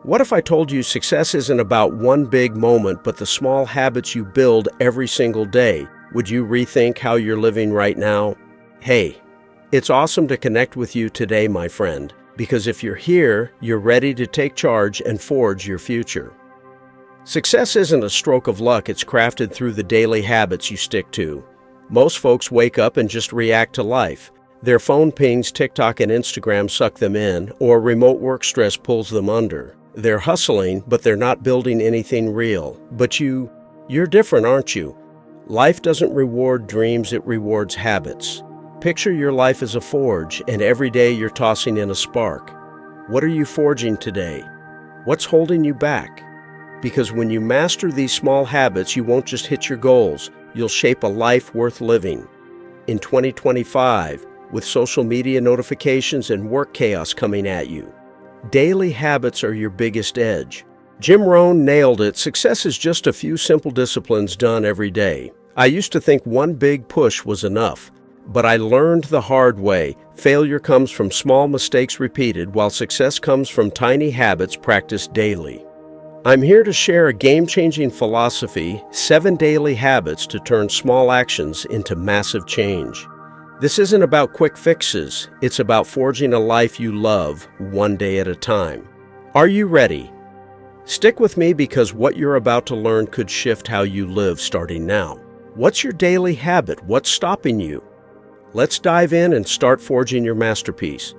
What if I told you success isn't about one big moment, but the small habits you build every single day? Would you rethink how you're living right now? Hey, it's awesome to connect with you today, my friend, because if you're here, you're ready to take charge and forge your future. Success isn't a stroke of luck, it's crafted through the daily habits you stick to. Most folks wake up and just react to life. Their phone pings, TikTok and Instagram suck them in, or remote work stress pulls them under. They're hustling, but they're not building anything real. But you're different, aren't you? Life doesn't reward dreams, it rewards habits. Picture your life as a forge, and every day you're tossing in a spark. What are you forging today? What's holding you back? Because when you master these small habits, you won't just hit your goals, you'll shape a life worth living. In 2025, with social media notifications and work chaos coming at you, daily habits are your biggest edge. Jim Rohn nailed it. Success is just a few simple disciplines done every day. I used to think one big push was enough, but I learned the hard way. Failure comes from small mistakes repeated, while success comes from tiny habits practiced daily. I'm here to share a game-changing philosophy, 7 daily habits to turn small actions into massive change. This isn't about quick fixes, it's about forging a life you love, one day at a time. Are you ready? Stick with me because what you're about to learn could shift how you live starting now. What's your daily habit? What's stopping you? Let's dive in and start forging your masterpiece.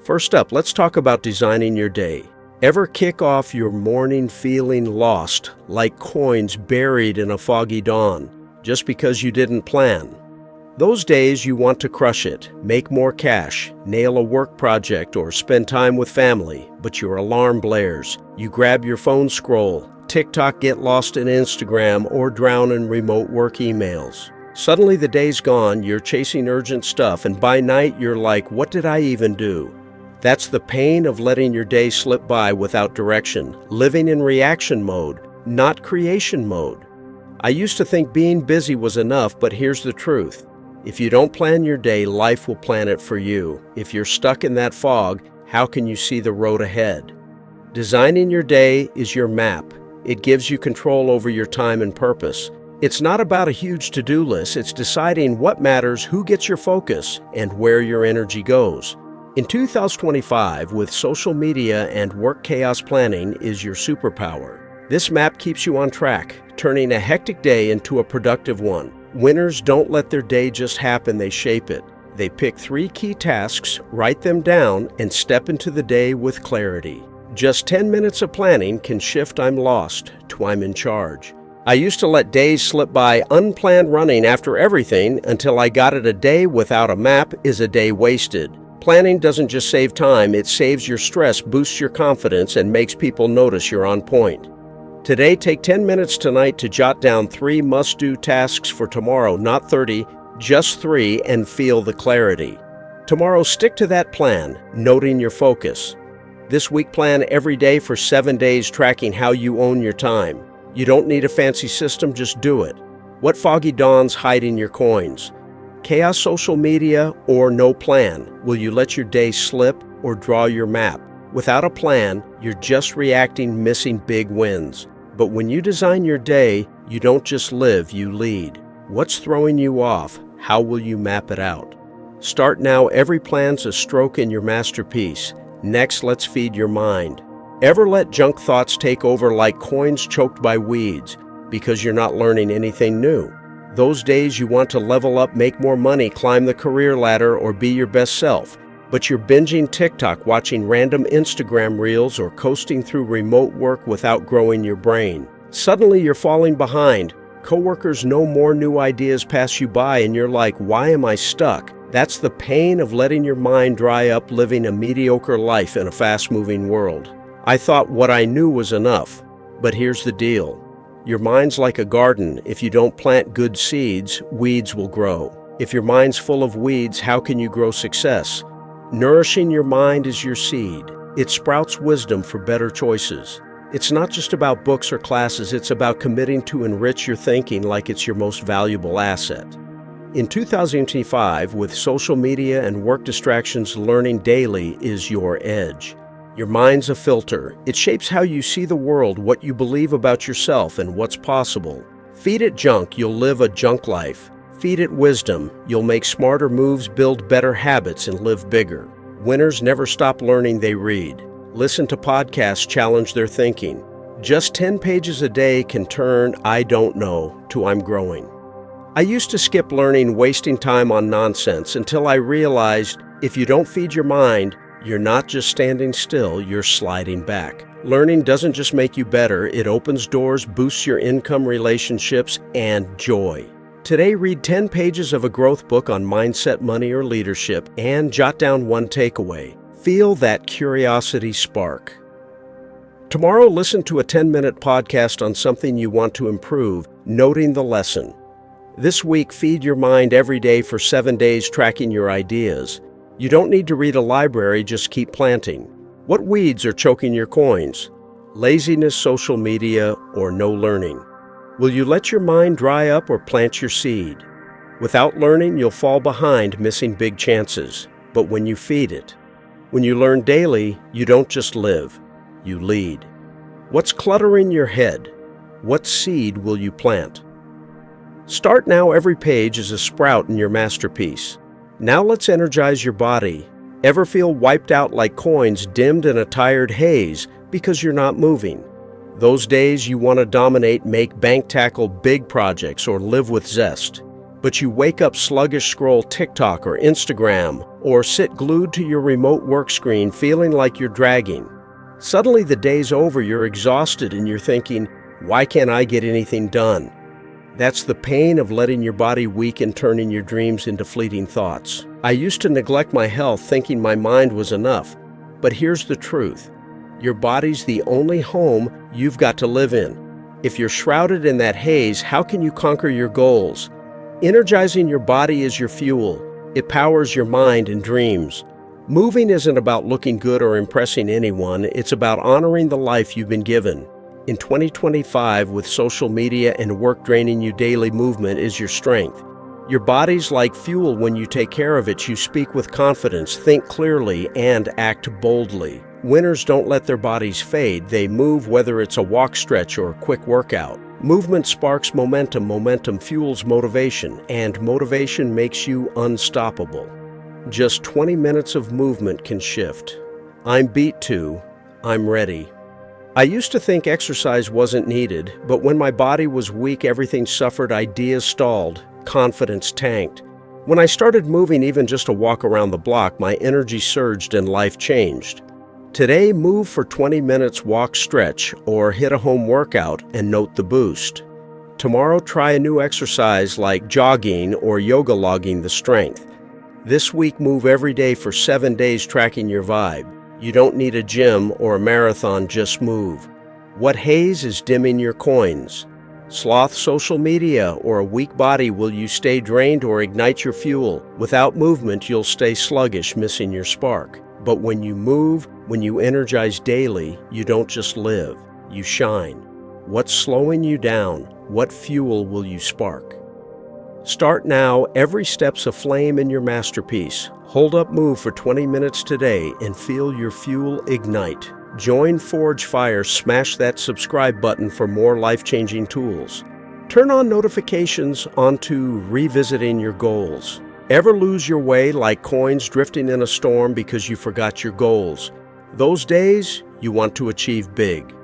First up, let's talk about designing your day. Ever kick off your morning feeling lost, like coins buried in a foggy dawn, just because you didn't plan? Those days you want to crush it, make more cash, nail a work project, or spend time with family, but your alarm blares. You grab your phone, scroll, TikTok, get lost in Instagram, or drown in remote work emails. Suddenly the day's gone, you're chasing urgent stuff, and by night you're like, what did I even do? That's the pain of letting your day slip by without direction, living in reaction mode, not creation mode. I used to think being busy was enough, but here's the truth. If you don't plan your day, life will plan it for you. If you're stuck in that fog, how can you see the road ahead? Designing your day is your map. It gives you control over your time and purpose. It's not about a huge to-do list, it's deciding what matters, who gets your focus, and where your energy goes. In 2025, with social media and work chaos, planning is your superpower. This map keeps you on track, turning a hectic day into a productive one. Winners don't let their day just happen, they shape it. They pick 3 key tasks, write them down, and step into the day with clarity. Just 10 minutes of planning can shift "I'm lost" to "I'm in charge." I used to let days slip by unplanned, running after everything until I got it. A day without a map is a day wasted. Planning doesn't just save time, it saves your stress, boosts your confidence, and makes people notice you're on point. Today, take 10 minutes tonight to jot down 3 must-do tasks for tomorrow, not 30, just 3, and feel the clarity. Tomorrow, stick to that plan, noting your focus. This week, plan every day for 7 days, tracking how you own your time. You don't need a fancy system, just do it. What foggy dawns hiding your coins? Chaos, social media, or no plan? Will you let your day slip or draw your map? Without a plan, you're just reacting, missing big wins. But when you design your day, you don't just live, you lead. What's throwing you off? How will you map it out? Start now. Every plan's a stroke in your masterpiece. Next, let's feed your mind. Ever let junk thoughts take over like coins choked by weeds because you're not learning anything new? Those days you want to level up, make more money, climb the career ladder, or be your best self. But you're binging TikTok, watching random Instagram reels, or coasting through remote work without growing your brain. Suddenly you're falling behind. Coworkers know more new ideas pass you by, and you're like, why am I stuck? That's the pain of letting your mind dry up, living a mediocre life in a fast-moving world. I thought what I knew was enough, but here's the deal. Your mind's like a garden. If you don't plant good seeds, weeds will grow. If your mind's full of weeds, how can you grow success? Nourishing your mind is your seed. It sprouts wisdom for better choices. It's not just about books or classes, it's about committing to enrich your thinking like it's your most valuable asset. In 2025, with social media and work distractions, learning daily is your edge. Your mind's a filter. It shapes how you see the world, what you believe about yourself, and what's possible. Feed it junk, you'll live a junk life. Feed it wisdom, you'll make smarter moves, build better habits, and live bigger. Winners never stop learning, they read. Listen to podcasts, challenge their thinking. Just 10 pages a day can turn "I don't know" to "I'm growing." I used to skip learning, wasting time on nonsense, until I realized if you don't feed your mind, you're not just standing still, you're sliding back. Learning doesn't just make you better, it opens doors, boosts your income, relationships, and joy. Today, read 10 pages of a growth book on mindset, money, or leadership, and jot down one takeaway. Feel that curiosity spark. Tomorrow, listen to a 10-minute podcast on something you want to improve, noting the lesson. This week, feed your mind every day for 7 days, tracking your ideas. You don't need to read a library, just keep planting. What weeds are choking your coins? Laziness, social media, or no learning? Will you let your mind dry up or plant your seed? Without learning, you'll fall behind, missing big chances. But when you feed it, when you learn daily, you don't just live, you lead. What's cluttering your head? What seed will you plant? Start now. Every page is a sprout in your masterpiece. Now let's energize your body. Ever feel wiped out like coins, dimmed in a tired haze because you're not moving? Those days you want to dominate, make bank, tackle big projects, or live with zest. But you wake up sluggish, scroll TikTok or Instagram, or sit glued to your remote work screen feeling like you're dragging. Suddenly the day's over, you're exhausted, and you're thinking, why can't I get anything done? That's the pain of letting your body weaken, turning your dreams into fleeting thoughts. I used to neglect my health, thinking my mind was enough. But here's the truth. Your body's the only home you've got to live in. If you're shrouded in that haze, how can you conquer your goals? Energizing your body is your fuel. It powers your mind and dreams. Moving isn't about looking good or impressing anyone. It's about honoring the life you've been given. In 2025, with social media and work draining you daily, movement is your strength. Your body's like fuel. When you take care of it, you speak with confidence, think clearly, and act boldly. Winners don't let their bodies fade. They move, whether it's a walk, stretch, or a quick workout. Movement sparks momentum. Momentum fuels motivation, and motivation makes you unstoppable. Just 20 minutes of movement can shift. I'm beat to, I'm ready. I used to think exercise wasn't needed, but when my body was weak, everything suffered, ideas stalled, confidence tanked. When I started moving, even just a walk around the block, my energy surged and life changed. Today, move for 20 minutes, walk, stretch, or hit a home workout and note the boost. Tomorrow, try a new exercise like jogging or yoga, logging the strength. This week, move every day for 7 days, tracking your vibe. You don't need a gym or a marathon, just move. What haze is dimming your coins? Sloth, social media, or a weak body? Will you stay drained or ignite your fuel? Without movement, you'll stay sluggish, missing your spark. But when you move, when you energize daily, you don't just live, you shine. What's slowing you down? What fuel will you spark? Start now. Every step's a flame in your masterpiece. Hold up, move for 20 minutes today and feel your fuel ignite. Join Forge Fire. Smash that subscribe button for more life-changing tools. Turn on notifications onto revisiting your goals. Ever lose your way like coins drifting in a storm because you forgot your goals? Those days, you want to achieve big.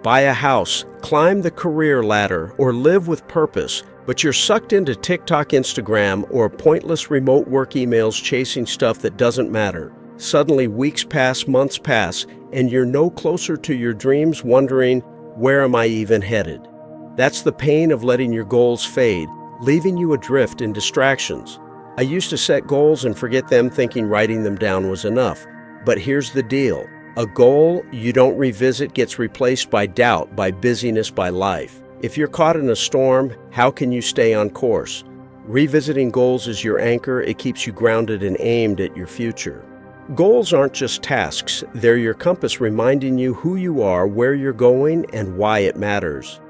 Buy a house, climb the career ladder, or live with purpose, but you're sucked into TikTok, Instagram, or pointless remote work emails chasing stuff that doesn't matter. Suddenly, weeks pass, months pass, and you're no closer to your dreams, wondering, where am I even headed? That's the pain of letting your goals fade, leaving you adrift in distractions. I used to set goals and forget them, thinking writing them down was enough. But here's the deal. A goal you don't revisit gets replaced by doubt, by busyness, by life. If you're caught in a storm, how can you stay on course? Revisiting goals is your anchor. It keeps you grounded and aimed at your future. Goals aren't just tasks. They're your compass, reminding you who you are, where you're going, and why it matters.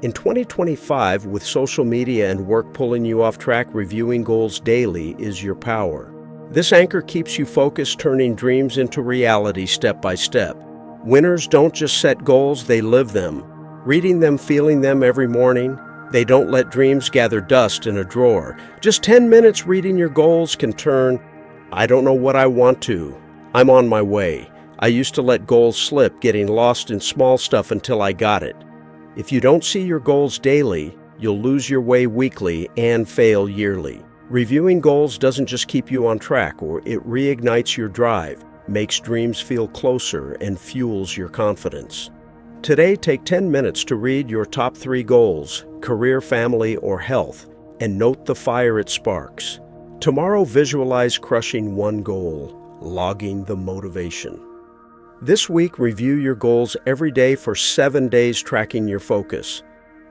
In 2025, with social media and work pulling you off track, reviewing goals daily is your power. This anchor keeps you focused, turning dreams into reality step by step. Winners don't just set goals, they live them. Reading them, feeling them every morning. They don't let dreams gather dust in a drawer. Just 10 minutes reading your goals can turn, I don't know what I want to. I'm on my way. I used to let goals slip, getting lost in small stuff until I got it. If you don't see your goals daily, you'll lose your way weekly and fail yearly. Reviewing goals doesn't just keep you on track, or it reignites your drive, makes dreams feel closer, and fuels your confidence. Today, take 10 minutes to read your top 3 goals, career, family, or health, and note the fire it sparks. Tomorrow, visualize crushing one goal, logging the motivation. This week, review your goals every day for 7 days, tracking your focus.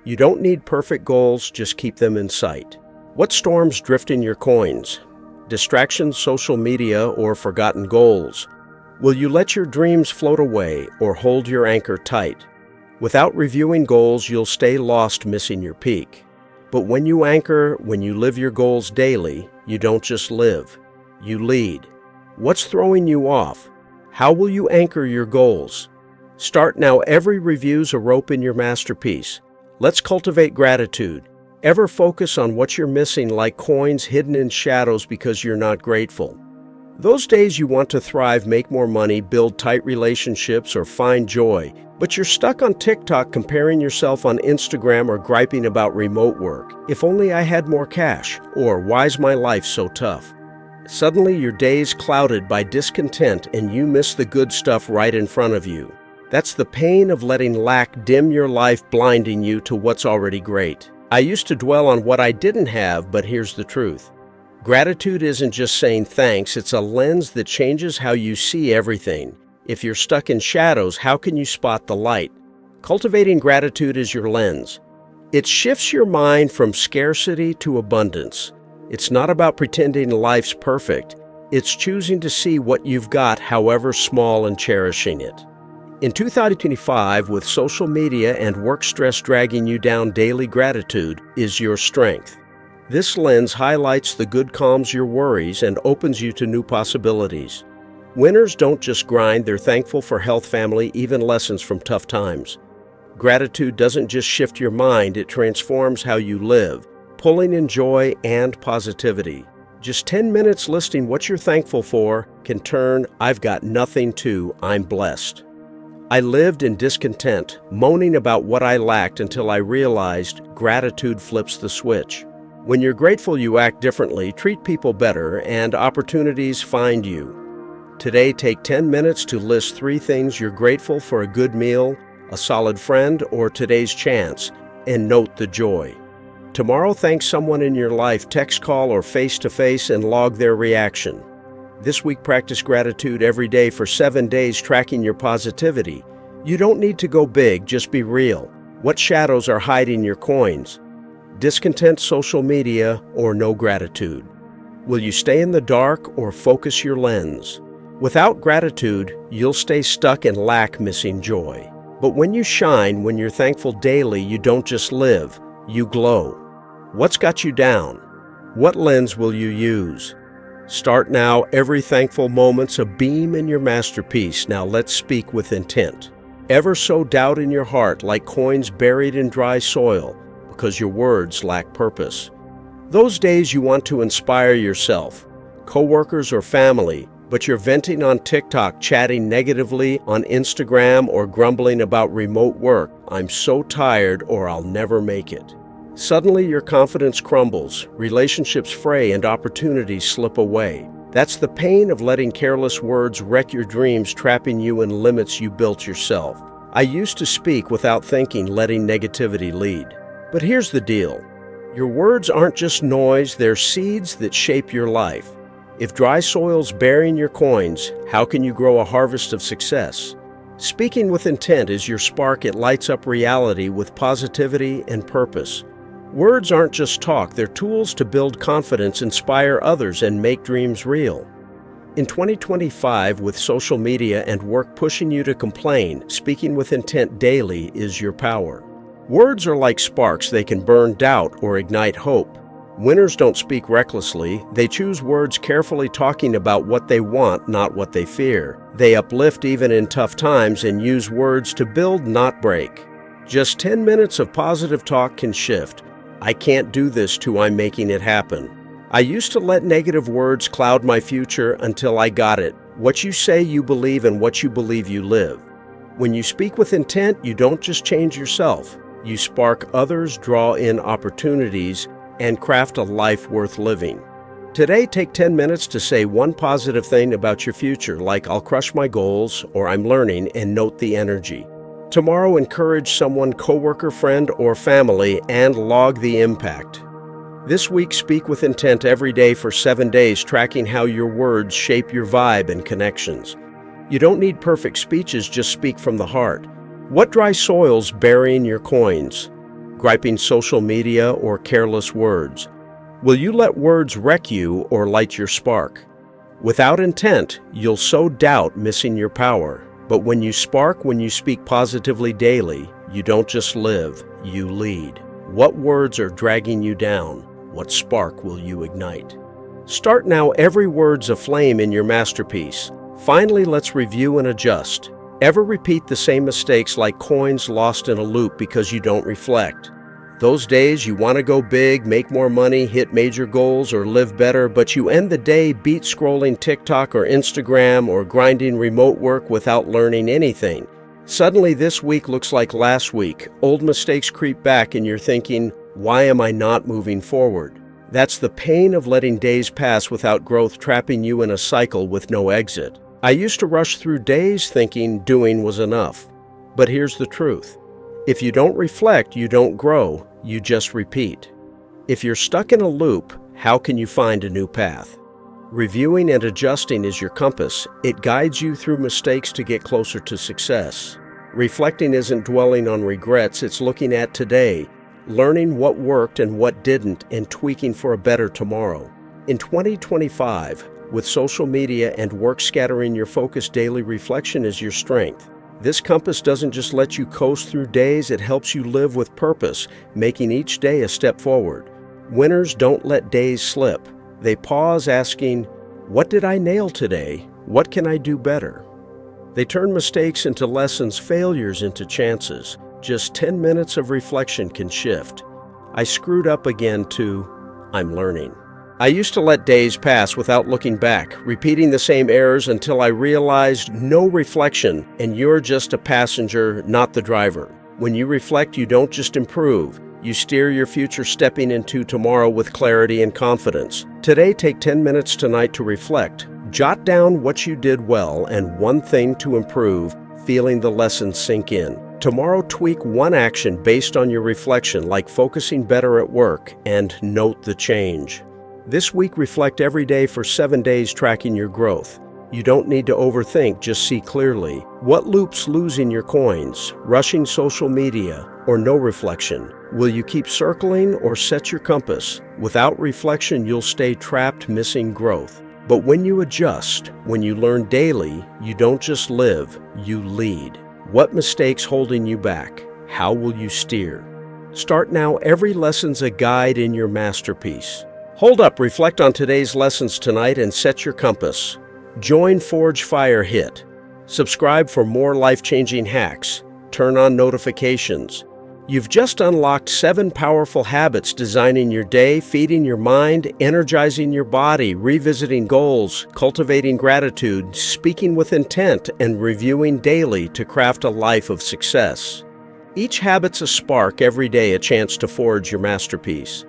You don't need perfect goals, just keep them in sight. What storms drift in your coins? Distractions, social media, or forgotten goals? Will you let your dreams float away or hold your anchor tight? Without reviewing goals, you'll stay lost, missing your peak. But when you anchor, when you live your goals daily, you don't just live, you lead. What's throwing you off? How will you anchor your goals? Start now. Every review's a rope in your masterpiece. Let's cultivate gratitude. Ever focus on what you're missing, like coins hidden in shadows because you're not grateful? Those days you want to thrive, make more money, build tight relationships, or find joy, but you're stuck on TikTok comparing yourself on Instagram or griping about remote work. If only I had more cash, or why's my life so tough? Suddenly your day's clouded by discontent and you miss the good stuff right in front of you. That's the pain of letting lack dim your life, blinding you to what's already great. I used to dwell on what I didn't have, but here's the truth. Gratitude isn't just saying thanks, it's a lens that changes how you see everything. If you're stuck in shadows, how can you spot the light? Cultivating gratitude is your lens. It shifts your mind from scarcity to abundance. It's not about pretending life's perfect. It's choosing to see what you've got, however small, and cherishing it. In 2025, with social media and work stress dragging you down, daily gratitude is your strength. This lens highlights the good, calms your worries, and opens you to new possibilities. Winners don't just grind, they're thankful for health, family, even lessons from tough times. Gratitude doesn't just shift your mind, it transforms how you live, pulling in joy and positivity. Just 10 minutes listing what you're thankful for can turn "I've got nothing" to "I'm blessed." I lived in discontent, moaning about what I lacked until I realized gratitude flips the switch. When you're grateful, you act differently, treat people better, and opportunities find you. Today, take 10 minutes to list 3 things you're grateful for: a good meal, a solid friend, or today's chance, and note the joy. Tomorrow, thank someone in your life, text, call, or face-to-face, and log their reaction. This week, practice gratitude every day for 7 days, tracking your positivity. You don't need to go big, just be real. What shadows are hiding your coins? Discontent, social media, or no gratitude? Will you stay in the dark or focus your lens? Without gratitude, you'll stay stuck in lack, missing joy. But when you shine, when you're thankful daily, you don't just live, you glow. What's got you down? What lens will you use? Start now. Every thankful moment's a beam in your masterpiece. Now let's speak with intent. Ever sow doubt in your heart, like coins buried in dry soil, because your words lack purpose? Those days you want to inspire yourself, coworkers, or family, but you're venting on TikTok, chatting negatively on Instagram, or grumbling about remote work. "I'm so tired," or "I'll never make it." Suddenly your confidence crumbles, relationships fray, and opportunities slip away. That's the pain of letting careless words wreck your dreams, trapping you in limits you built yourself. I used to speak without thinking, letting negativity lead. But here's the deal. Your words aren't just noise, they're seeds that shape your life. If dry soil's burying your coins, how can you grow a harvest of success? Speaking with intent is your spark. It lights up reality with positivity and purpose. Words aren't just talk, they're tools to build confidence, inspire others, and make dreams real. In 2025, with social media and work pushing you to complain, speaking with intent daily is your power. Words are like sparks, they can burn doubt or ignite hope. Winners don't speak recklessly. They choose words carefully, talking about what they want, not what they fear. They uplift even in tough times and use words to build, not break. Just 10 minutes of positive talk can shift. I can't do this to I'm making it happen. I used to let negative words cloud my future until I got it. What you say you believe, and what you believe you live. When you speak with intent, you don't just change yourself. You spark others, draw in opportunities, and craft a life worth living. Today, take 10 minutes to say one positive thing about your future, like I'll crush my goals or I'm learning, and note the energy. Tomorrow, encourage someone, coworker, friend, or family, and log the impact. This week, speak with intent every day for 7 days, tracking how your words shape your vibe and connections. You don't need perfect speeches, just speak from the heart. What dry soil's burying your coins? Griping social media or careless words? Will you let words wreck you or light your spark? Without intent, you'll sow doubt, missing your power. But when you spark, when you speak positively daily, you don't just live, you lead. What words are dragging you down? What spark will you ignite? Start now. Every word's a flame in your masterpiece. Finally, let's review and adjust. Ever repeat the same mistakes, like coins lost in a loop, because you don't reflect? Those days you want to go big, make more money, hit major goals, or live better, but you end the day beat scrolling TikTok or Instagram or grinding remote work without learning anything. Suddenly this week looks like last week. Old mistakes creep back and you're thinking, why am I not moving forward? That's the pain of letting days pass without growth, trapping you in a cycle with no exit. I used to rush through days thinking doing was enough. But here's the truth. If you don't reflect, you don't grow, you just repeat. If you're stuck in a loop, how can you find a new path? Reviewing and adjusting is your compass. It guides you through mistakes to get closer to success. Reflecting isn't dwelling on regrets, it's looking at today, learning what worked and what didn't, and tweaking for a better tomorrow. In 2025, with social media and work scattering your focus, daily reflection is your strength. This compass doesn't just let you coast through days, it helps you live with purpose, making each day a step forward. Winners don't let days slip. They pause, asking, what did I nail today? What can I do better? They turn mistakes into lessons, failures into chances. Just 10 minutes of reflection can shift. I screwed up again to I'm learning. I used to let days pass without looking back, repeating the same errors until I realized no reflection, and you're just a passenger, not the driver. When you reflect, you don't just improve. You steer your future, stepping into tomorrow with clarity and confidence. Today, take 10 minutes tonight to reflect. Jot down what you did well and one thing to improve, feeling the lessons sink in. Tomorrow, tweak one action based on your reflection, like focusing better at work, and note the change. This week, reflect every day for 7 days, tracking your growth. You don't need to overthink, just see clearly. What loops losing your coins? Rushing social media or no reflection? Will you keep circling or set your compass? Without reflection, you'll stay trapped, missing growth. But when you adjust, when you learn daily, you don't just live, you lead. What mistakes holding you back? How will you steer? Start now. Every lesson's a guide in your masterpiece. Hold up, reflect on today's lessons tonight and set your compass. Join Forge Fire Hit. Subscribe for more life-changing hacks. Turn on notifications. You've just unlocked 7 powerful habits, designing your day, feeding your mind, energizing your body, revisiting goals, cultivating gratitude, speaking with intent, and reviewing daily to craft a life of success. Each habit's a spark, every day a chance to forge your masterpiece.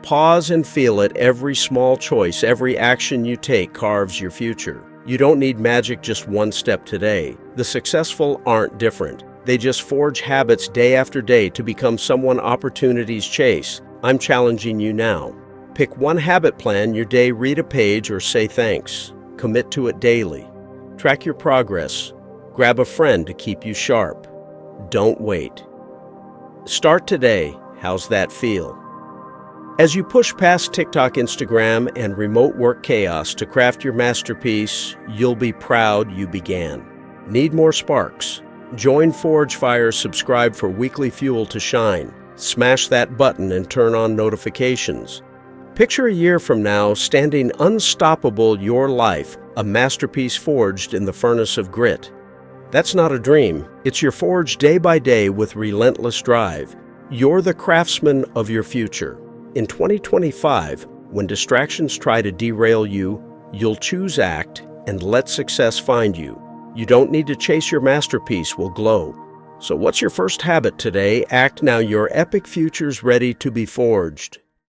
Pause and feel it. Every small choice, every action you take carves your future. You don't need magic, just one step today. The successful aren't different. They just forge habits day after day to become someone opportunities chase. I'm challenging you now. Pick one habit, plan your day, read a page, or say thanks. Commit to it daily. Track your progress. Grab a friend to keep you sharp. Don't wait. Start today. How's that feel? As you push past TikTok, Instagram, and remote work chaos to craft your masterpiece, you'll be proud you began. Need more sparks? Join Forge Fire, subscribe for weekly fuel to shine. Smash that button and turn on notifications. Picture a year from now standing unstoppable your life, a masterpiece forged in the furnace of grit. That's not a dream. It's your forge day by day with relentless drive. You're the craftsman of your future. In 2025, when distractions try to derail you, you'll choose act and let success find you. You don't need to chase your masterpiece will glow. So what's your first habit today? Act now, your epic future's ready to be forged.